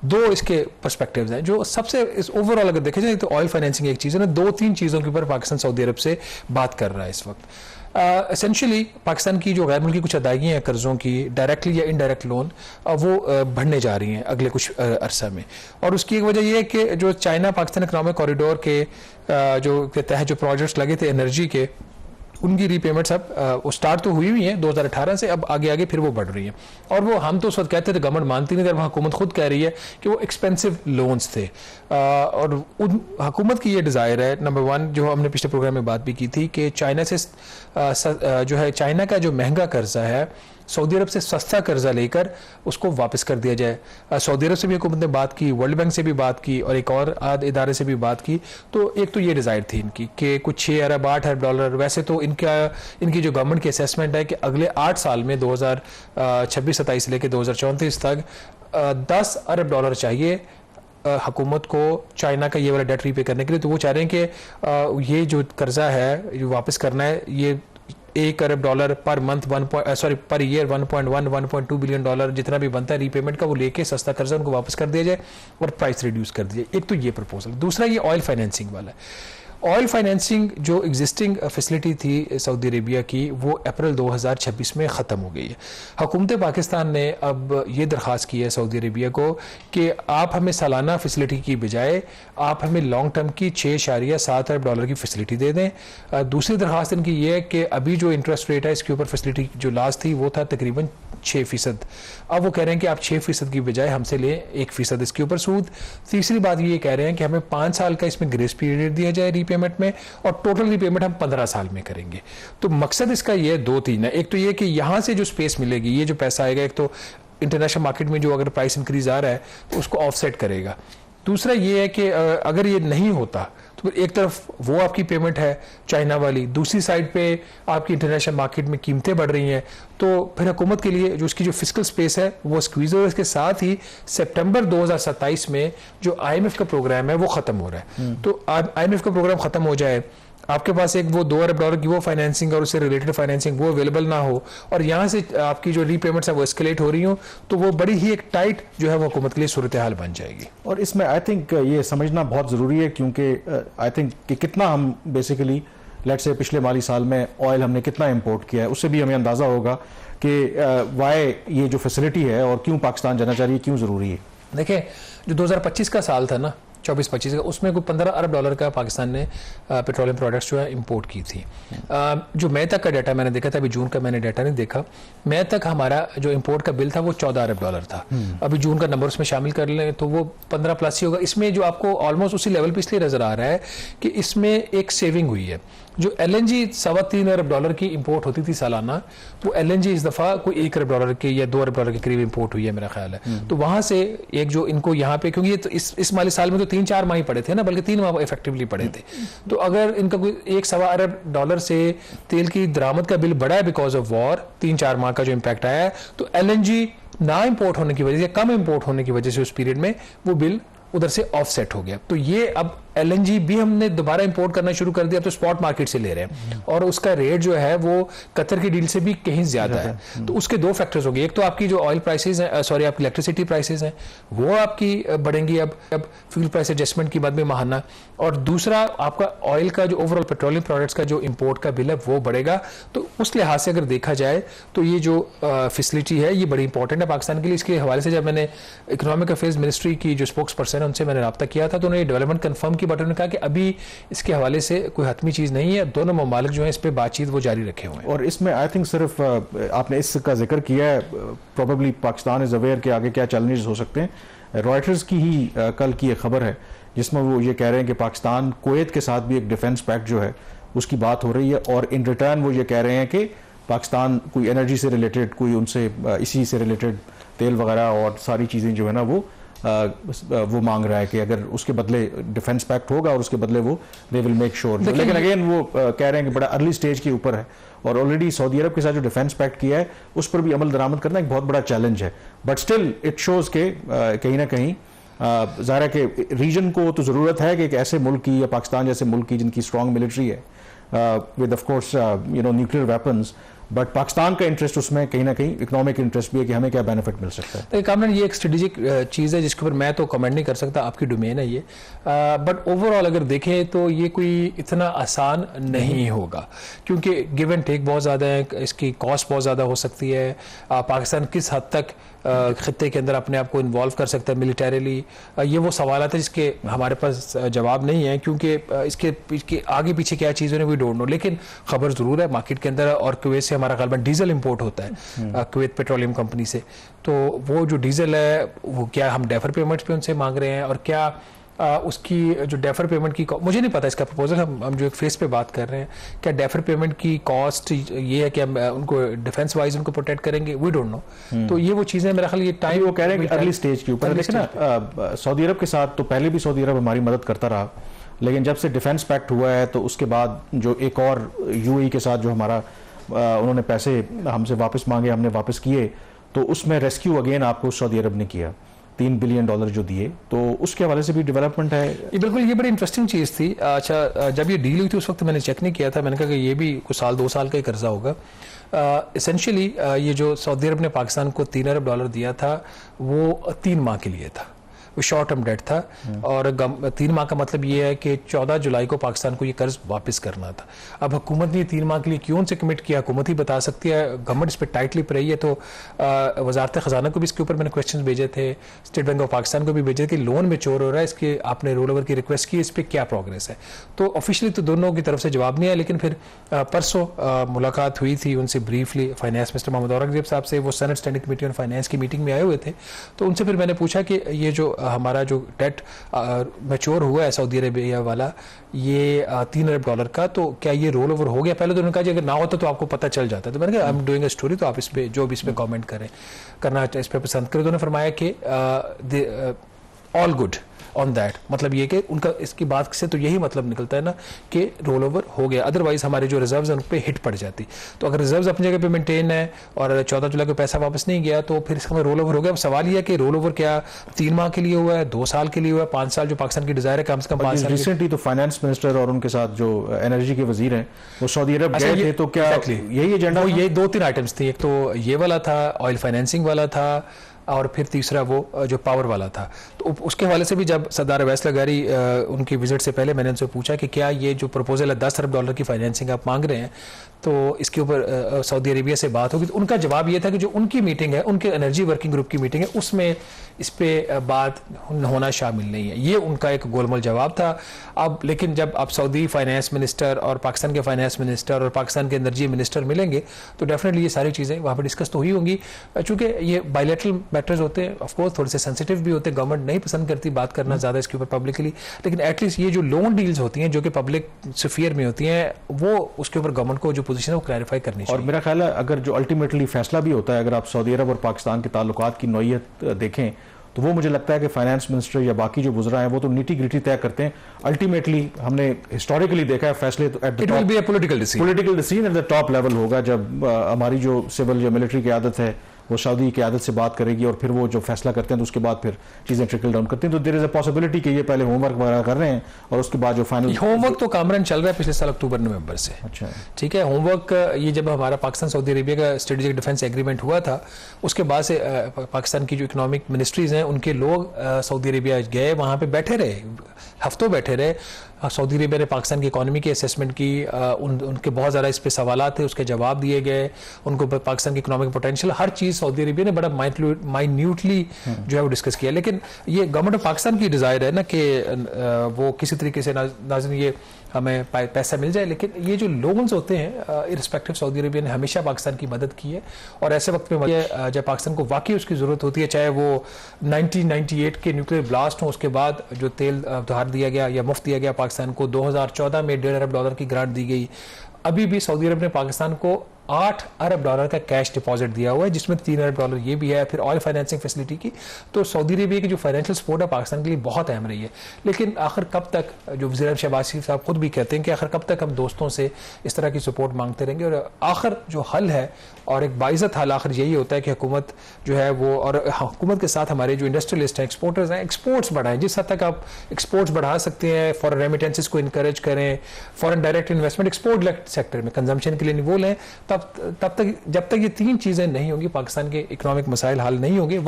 दो इसके पर्सपेक्टिव्स हैं जो सबसे इस ओवरऑल अगर देखें जाए तो ऑयल फाइनेंसिंग एक चीज़ है ना, दो तीन चीज़ों के ऊपर पाकिस्तान सऊदी अरब से बात कर रहा है इस वक्त। एसेंशियली पाकिस्तान की जो गैर मुल्की कुछ अदायगियाँ हैं कर्ज़ों की, डायरेक्टली या इनडायरेक्ट लोन, वो बढ़ने जा रही हैं अगले कुछ अरसा में। और उसकी एक वजह यह है कि जो चाइना पाकिस्तान इकनॉमिक कॉरिडोर के जो के तहत जो प्रोजेक्ट्स लगे थे एनर्जी के, उनकी रीपेमेंट्स अब वो स्टार्ट तो हुई हैं 2018 से, अब आगे आगे फिर वो बढ़ रही हैं। और वो हम तो उस वक्त कहते थे गवर्नमेंट मानती नहीं थी, वहाँ हुकूमत खुद कह रही है कि वो एक्सपेंसिव लोन्स थे। और उन हुकूमत की ये डिज़ायर है, नंबर वन, जो हमने पिछले प्रोग्राम में बात भी की थी, कि चाइना से जो है चाइना का जो महंगा कर्जा है सऊदी अरब से सस्ता कर्जा लेकर उसको वापस कर दिया जाए। सऊदी अरब से भी हुकूमत ने बात की, वर्ल्ड बैंक से भी बात की और एक और इदारे से भी बात की। तो एक तो ये डिज़ायर थी इनकी कि कुछ 6 अरब 8 अरब डॉलर, वैसे तो इनकी जो गवर्नमेंट की असेसमेंट है कि अगले 8 साल में 2026-27 से लेकर 2034 तक 10 अरब डॉलर चाहिए हुकूमत को चाइना का ये वाला डेट रीपे करने के लिए। तो वो चाह रहे हैं कि ये जो कर्जा है जो वापस करना है, ये 1 अरब डॉलर पर मंथ पर ईयर 1.2 बिलियन डॉलर जितना भी बनता है रीपेमेंट का, वो लेके सस्ता कर्जा उनको वापस कर दिया जाए और प्राइस रिड्यूस कर दिया जाए। एक तो ये प्रपोजल। दूसरा ये ऑयल फाइनेंसिंग वाला है। ऑयल फाइनेंसिंग जो एग्जिस्टिंग फैसिलिटी थी सऊदी अरेबिया की, वो अप्रैल 2026 में ख़त्म हो गई है। हुकूमत पाकिस्तान ने अब ये दरख्वास्त की है सऊदी अरेबिया को कि आप हमें सालाना फैसिलिटी की बजाय आप हमें लॉन्ग टर्म की 6.7 अरब डॉलर की फैसिलिटी दे दें। दूसरी दरख्वास्त इनकी ये है कि अभी जो इंटरेस्ट रेट है इसके ऊपर फैसिलिटी जो लास्ट थी वो था तकरीबन 6%। अब वो कह रहे हैं कि आप 6% की बजाय हमसे लें 1% इसके ऊपर सूद। तीसरी बात ये कह रहे हैं कि हमें 5 साल का इसमें ग्रेस पीरियड दिया जाए रीपेमेंट में, और टोटल रीपेमेंट हम 15 साल में करेंगे। तो मकसद इसका ये 2-3 है। एक तो ये कि यहाँ से जो स्पेस मिलेगी, ये जो पैसा आएगा, एक तो इंटरनेशनल मार्केट में जो अगर प्राइस इंक्रीज आ रहा है तो उसको ऑफसेट करेगा। दूसरा ये है कि अगर ये नहीं होता तो एक तरफ वो आपकी पेमेंट है चाइना वाली, दूसरी साइड पे आपकी इंटरनेशनल मार्केट में कीमतें बढ़ रही हैं, तो फिर हुकूमत के लिए जो उसकी जो फिस्कल स्पेस है वो स्क्वीज हो रहा है। इसके साथ ही सितंबर 2027 में जो IMF का प्रोग्राम है वो ख़त्म हो रहा है। तो IMF का प्रोग्राम ख़त्म हो जाए, आपके पास एक वो 2 अरब डॉलर की वो फाइनेंसिंग और उससे रिलेटेड फाइनेंसिंग वो अवेलेबल ना हो, और यहाँ से आपकी जो रीपेमेंट्स है वो एस्केलेट हो रही हो, तो वो बड़ी ही एक टाइट जो है वो हुकूमत के लिए सूरत हाल बन जाएगी। और इसमें आई थिंक ये समझना बहुत ज़रूरी है, क्योंकि आई थिंक कि कितना हम बेसिकली लेट्स से पिछले माली साल में ऑयल हमने कितना इंपोर्ट किया है, उससे भी हमें अंदाज़ा होगा कि वाई ये जो फैसिलिटी है और क्यों पाकिस्तान जाना चाहिए, क्यों ज़रूरी है। देखिए, जो 2025 का साल था ना, 24-25 का, उसमें कोई 15 अरब डॉलर का पाकिस्तान ने पेट्रोलियम प्रोडक्ट्स जो है इंपोर्ट की थी। जो मई तक का डाटा मैंने देखा था, अभी जून का मैंने डाटा नहीं देखा, मई तक हमारा जो इंपोर्ट का बिल था वो 14 अरब डॉलर था। अभी जून का नंबर उसमें शामिल कर लें तो वो 15 प्लस ही होगा। इसमें जो आपको ऑलमोस्ट उसी लेवल पर इसलिए नजर आ रहा है कि इसमें एक सेविंग हुई है। जो LNG 3.25 अरब डॉलर की इंपोर्ट होती थी सालाना, वो LNG इस दफ़ा कोई 1 अरब डॉलर के या 2 अरब डॉलर के करीब इंपोर्ट हुई है मेरा ख्याल है। तो वहाँ से एक जो इनको यहाँ पे, क्योंकि ये तो इस माली साल में तो 3-4 माह ही पड़े थे ना, बल्कि 3 माह इफेक्टिवली पड़े थे। तो अगर इनका कोई 1-1.25 अरब डॉलर से तेल की दरामद का बिल बढ़ा है बिकॉज ऑफ वॉर, 3-4 माह का जो इम्पैक्ट आया है, तो LNG ना इम्पोर्ट होने की वजह से, कम इम्पोर्ट होने की वजह से उस पीरियड में वो बिल उधर से ऑफसेट हो गया। तो ये अब LNG भी हमने दोबारा इंपोर्ट करना शुरू कर दिया, तो स्पॉट मार्केट से ले रहे हैं, और उसका रेट जो है वो कतर की डील से भी कहीं ज्यादा है। तो उसके 2 फैक्टर्स हो गए। एक तो आपकी जो ऑयल प्राइसेस हैं, सॉरी आपकी इलेक्ट्रिसिटी प्राइसेस हैं, वो आपकी बढ़ेंगी अब फ्यूल प्राइस एडजस्टमें की बाद में महाना, और दूसरा आपका ऑयल का जो ओवरऑल पेट्रोलियम प्रोडक्ट्स का जो इंपोर्ट का बिल है वो बढ़ेगा। तो उस लिहाज से अगर देखा जाए तो ये जो फैसिलिटी है ये बड़ी इंपॉर्टेंट है पाकिस्तान के लिए। इसके हवाले से जब मैंने इकोनॉमिक अफेयर्स मिनिस्ट्री की जो स्पोक्स पर्सन है उनसे मैंने रब्ता किया था, तो उन्होंने डेवलपमेंट कन्फर्म की, बट उन्होंने कहा कि अभी इसके हवाले से कोई हतमी चीज़ नहीं है, दोनों ममालिक जो है इस पर बातचीत वो जारी रखे हुए हैं। और इसमें आई थिंक सिर्फ आपने इसका जिक्र किया है, प्रोबेबली पाकिस्तान इज़ अवेयर कि आगे क्या चैलेंजेस हो सकते हैं। रॉयटर्स की ही कल की एक खबर है जिसमें वो ये कह रहे हैं कि पाकिस्तान कुवैत के साथ भी एक डिफेंस पैक्ट जो है उसकी बात हो रही है, और इन रिटर्न वो ये कह रहे हैं कि पाकिस्तान कोई एनर्जी से रिलेटेड, कोई उनसे इसी से रिलेटेड तेल वगैरह और सारी चीज़ें जो है ना वो मांग रहा है कि अगर उसके बदले डिफेंस पैक्ट होगा और उसके बदले वो दे विल मेक श्योर। लेकिन अगेन वो कह रहे हैं कि बड़ा अर्ली स्टेज के ऊपर है, और ऑलरेडी सऊदी अरब के साथ जो डिफेंस पैक्ट किया है उस पर भी अमल दरामद करना एक बहुत बड़ा चैलेंज है। बट स्टिल इट शोज़ के कहीं ना कहीं ज़ाहिर है कि रीजन को तो ज़रूरत है कि एक ऐसे मुल्क की, या पाकिस्तान जैसे मुल्क की जिनकी स्ट्रॉन्ग मिलिट्री है with of course nuclear weapons, but Pakistan का इंटरेस्ट उसमें कहीं ना कहीं इकोनॉमिक इंटरेस्ट भी है कि हमें क्या बेनिफिट मिल सकता है। तो कामरान, ये एक स्ट्रेटेजिक चीज़ है जिसके ऊपर मैं तो कमेंट नहीं कर सकता, आपकी डोमेन है ये, बट ओवरऑल अगर देखें तो ये कोई इतना आसान नहीं होगा, क्योंकि गिव एंड टेक बहुत ज़्यादा है, इसकी कॉस्ट बहुत ज़्यादा हो सकती है। पाकिस्तान किस हद तक खित्ते के अंदर अपने आप को इन्वॉल्व कर सकता है मिलिटरीली, ये वो सवाल है जिसके हमारे पास जवाब नहीं है, क्योंकि इसके आगे पीछे क्या चीज़ें वी डोंट नो। लेकिन खबर ज़रूर है मार्केट के अंदर, और कुवैत से हमारा गलबन डीजल इंपोर्ट होता है कुवैत पेट्रोलियम कंपनी से, तो वो जो डीजल है वो क्या हम डेफर पेमेंट्स पे उनसे मांग रहे हैं, और क्या उसकी जो डेफर पेमेंट की मुझे नहीं पता इसका प्रपोजल, हम जो एक फेस पे बात कर रहे हैं, क्या डेफर पेमेंट की कॉस्ट ये है कि हम उनको डिफेंस वाइज उनको प्रोटेक्ट करेंगे, वी डोंट नो। तो ये वो चीज़ें मेरा ख्याल ये टाइम वो कह रहे हैं कि अर्ली स्टेज के ऊपर, लेकिन ना सऊदी अरब के साथ तो पहले भी सऊदी अरब हमारी मदद करता रहा, लेकिन जब से डिफेंस पैक्ट हुआ है तो उसके बाद जो एक और यूएई के साथ जो हमारा उन्होंने पैसे हमसे वापस मांगे, हमने वापस किए, तो उसमें रेस्क्यू अगेन आपको सऊदी अरब ने किया, $3 बिलियन जो दिए, तो उसके हवाले से भी डेवलपमेंट है। ये बिल्कुल, ये बड़ी इंटरेस्टिंग चीज़ थी। अच्छा, जब ये डील हुई थी उस वक्त मैंने चेक नहीं किया था, मैंने कहा कि ये भी कुछ साल 2 साल का ही कर्जा होगा। एसेंशियली ये जो सऊदी अरब ने पाकिस्तान को $3 अरब दिया था वो 3 माह के लिए था, वो शॉर्ट टर्म डेट था, और 3 माह का मतलब ये है कि 14 जुलाई को पाकिस्तान को ये कर्ज वापस करना था। अब हुकूमत ने 3 माह के लिए क्यों से कमिट किया, हुकूमत ही बता सकती है, गवर्नमेंट इस पर टाइटली पर रही है। तो वजारत ख़जाना को भी इसके ऊपर मैंने क्वेश्चन भेजे थे, स्टेट बैंक ऑफ पाकिस्तान को भी भेजे थे कि लोन मेच्योर हो रहा है, इसके आपने रोल ओवर की रिक्वेस्ट की, इस पर क्या प्रोग्रेस है। तो ऑफिशियली तो दोनों की तरफ से जवाब नहीं आया, लेकिन फिर परसों मुलाकात हुई थी उनसे briefly, finance minister Muhammad Aurangzeb साहब से, वो senate standing committee on finance की मीटिंग में आए हुए थे। तो उनसे फिर मैंने पूछा कि ये जो हमारा जो डेट मैच्योर हुआ है सऊदी अरेबिया वाला, ये $3 अरब का, तो क्या ये रोल ओवर हो गया? पहले तो उन्होंने कहा कि अगर ना होता तो आपको पता चल जाता। तो मैंने कहा I am doing a story, तो आप इस पे जो भी इस पे कमेंट करना इस पे पसंद करें। तो उन्होंने फरमाया कि ऑल गुड ऑन दैट, मतलब ये कि उनका इसकी बात से तो यही मतलब निकलता है ना कि रोल ओवर हो गया, अदरवाइज हमारे जो रिजर्व्स हैं उन पे हिट पड़ जाती। तो अगर रिजर्व्स अपनी जगह पे मेंटेन है और 14 जुलाई को पैसा वापस नहीं गया, तो फिर इसका रोल ओवर हो गया। अब सवाल ये है कि रोल ओवर क्या 3 माह के लिए हुआ है, 2 साल के लिए हुआ है, 5 साल जो पाकिस्तान की डिजायर है, कम से कम 5 साल। रिसेंटली तो फाइनेंस मिनिस्टर और उनके साथ जो एनर्जी के वजीर हैं वो सऊदी अरब गए थे, तो क्या यही एजेंडा? ये 2-3 आइटम्स थे, एक तो ये वाला था, ऑयल फाइनेंसिंग वाला था, और फिर तीसरा वो जो पावर वाला था। तो उसके हवाले से भी जब सरदार अवैस लगारी उनकी विजिट से पहले मैंने उनसे पूछा कि क्या ये जो प्रपोजल है $10 अरब की फाइनेंसिंग आप मांग रहे हैं, तो इसके ऊपर सऊदी अरेबिया से बात होगी। तो उनका जवाब ये था कि जो उनकी मीटिंग है, उनके एनर्जी वर्किंग ग्रुप की मीटिंग है, उसमें इस पे बात होना शामिल नहीं है। ये उनका एक गोलमोल जवाब था। अब लेकिन जब आप सऊदी फाइनेंस मिनिस्टर और पाकिस्तान के फाइनेंस मिनिस्टर और पाकिस्तान के एनर्जी मिनिस्टर मिलेंगे, तो डेफिनेटली ये सारी चीज़ें वहाँ पर डिस्कस तो हुई होंगी, चूँकि ये बायलैटरल मैटर्स होते हैं, ऑफकोर्स थोड़े से सेंसिटिव भी होते हैं, गवर्नमेंट नहीं पसंद करती बात करना ज़्यादा इसके ऊपर पब्लिकली, लेकिन एटलीस्ट ये जो लोन डील्स होती हैं जो कि पब्लिक स्फीयर में होती हैं, वो उसके ऊपर गवर्नमेंट को जो पोजीशन है वो क्लैरिफाई करनी चाहिए। और मेरा ख्याल है अगर जो अल्टीमेटली फैसला भी होता है, अगर आप सऊदी अरब और पाकिस्तान के ताल्लुकात की नौइयत देखें, तो वो मुझे लगता है कि फाइनेंस मिनिस्टर या बाकी जो गुजरा है वो तो नीटी ग्रिटी तय करते हैं। अल्टीमेटली हमने हिस्टोरिकली देखा है फैसले तो it will be a political decision at the top level होगा, जब हमारी जो सिविल या मिलिट्री की आदत है वो सऊदी की आदत से बात करेगी, और फिर वो जो फैसला करते हैं तो उसके बाद फिर चीज़ें ट्रिकल डाउन करते हैं। तो देयर इज अ पॉसिबिलिटी कि ये पहले होमवर्क वगैरह कर रहे हैं और उसके बाद जो फाइनल होमवर्क तो कामरान चल रहा है पिछले साल अक्टूबर-नवंबर से। अच्छा, ठीक है। होमवर्क ये जब हमारा पाकिस्तान सऊदी अरेबिया का स्ट्रेटेजिक डिफेंस एग्रीमेंट हुआ था, उसके बाद से पाकिस्तान की जो इकोनॉमिक मिनिस्ट्रीज हैं उनके लोग सऊदी अरेबिया गए, वहाँ पे बैठे रहे, हफ्तों बैठे रहे। सऊदी अरेबिया ने पाकिस्तान की इकोनॉमी की असेसमेंट की, उनके बहुत ज़्यादा इस पे सवाल थे, उसके जवाब दिए गए, उनको पाकिस्तान की इकोनॉमिक पोटेंशियल हर चीज़ सऊदी अरेबिया ने बड़ा माइन्यूटली जो है वो डिस्कस किया। लेकिन ये गवर्नमेंट ऑफ पाकिस्तान की डिज़ायर है ना कि वो किसी तरीके से नाज़रीन ये हमें पैसा मिल जाए, लेकिन ये जो लोन्स होते हैं इररिस्पेक्टिव सऊदी अरेबिया ने हमेशा पाकिस्तान की मदद की है, और ऐसे वक्त में जब पाकिस्तान को वाकई उसकी ज़रूरत होती है, चाहे वो 1998 के न्यूक्लियर ब्लास्ट हो, उसके बाद जो तेल उधार दिया गया या मुफ्त दिया गया पाकिस्तान को, 2014 में $1.5 अरब की ग्रांट दी गई, अभी भी सऊदी अरब ने पाकिस्तान को $8 अरब का कैश डिपॉजिट दिया हुआ है, जिसमें $3 अरब ये भी है, फिर ऑयल फाइनेंसिंग फैसिलिटी की। तो सऊदी अरेबिया की जो फाइनेंशियल सपोर्ट है पाकिस्तान के लिए बहुत अहम रही है। लेकिन आखिर कब तक, जो वज़ीर शहबाज शरीफ साहब खुद भी कहते हैं कि आखिर कब तक हम दोस्तों से इस तरह की सपोर्ट मांगते रहेंगे, और आखिर जो हल है और एक बाइज़्ज़त हल आखिर यही होता है कि हुकूमत जो है वो, और हुकूमत के साथ हमारे जो इंडस्ट्रियलिस्ट हैं, एक्सपोर्टर्स हैं, एक्सपोर्ट्स बढ़ाएं, जिस हद तक आप एक्सपोर्ट्स बढ़ा सकते हैं, फॉरेन रेमिटेंसेस को इनकरेज करें, foreign direct investment export sector में कंजम्पशन के लिए निवोल हैं, तब तब तक जब तक ये तीन चीजें नहीं होंगी, पाकिस्तान के इकोनॉमिक मसाइल हल नहीं होंगे,